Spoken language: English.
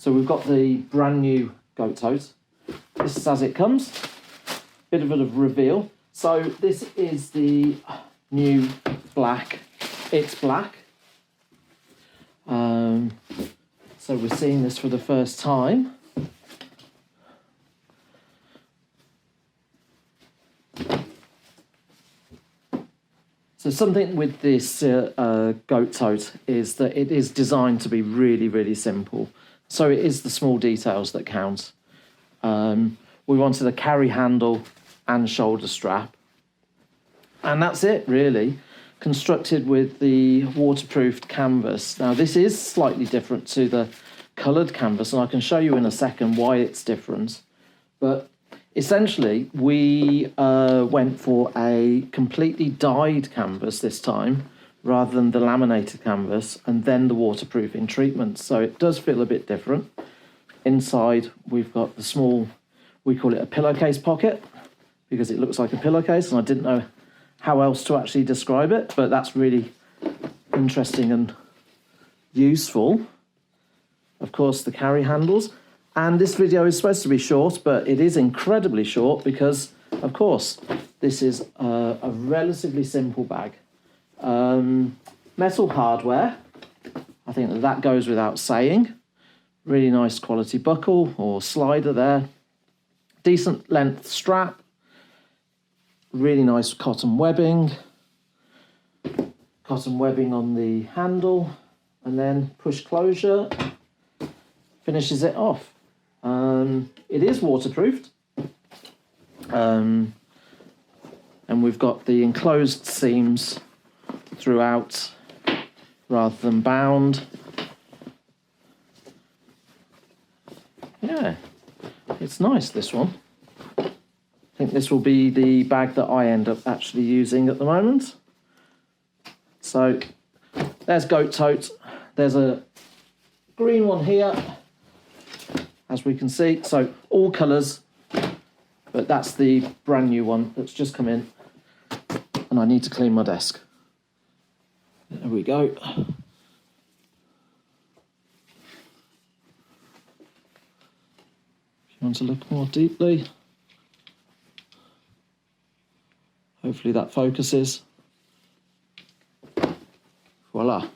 So we've got the brand new goat tote. This is as it comes. Bit of a reveal. So this is the new black. It's black. So we're seeing this for the first time. So something with this goat tote is that it is designed to be really, really simple. So it is the small details that count. We wanted a carry handle and shoulder strap. And that's it, really. Constructed with the waterproofed canvas. Now, this is slightly different to the coloured canvas, and I can show you in a second why it's different. But essentially, we went for a completely dyed canvas this time, rather than the laminated canvas, and then the waterproofing treatment. So it does feel a bit different. Inside, we've got the small, we call it a pillowcase pocket, because it looks like a pillowcase, and I didn't know how else to actually describe it, but that's really interesting and useful. Of course, the carry handles. And this video is supposed to be short, but it is incredibly short because, of course, this is a relatively simple bag. Metal hardware, I think that goes without saying. Really nice quality buckle or slider there. Decent length strap. Really nice cotton webbing. Cotton webbing on the handle. And then push closure finishes it off. It is waterproofed. And we've got the enclosed seams throughout rather than bound. Yeah, it's nice, this one. I think this will be the bag that I end up actually using at the moment. So there's goat tote. There's a green one here, as we can see. So all colours, but that's the brand new one that's just come in. And I need to clean my desk. There we go. If you want to look more deeply, hopefully that focuses. Voila.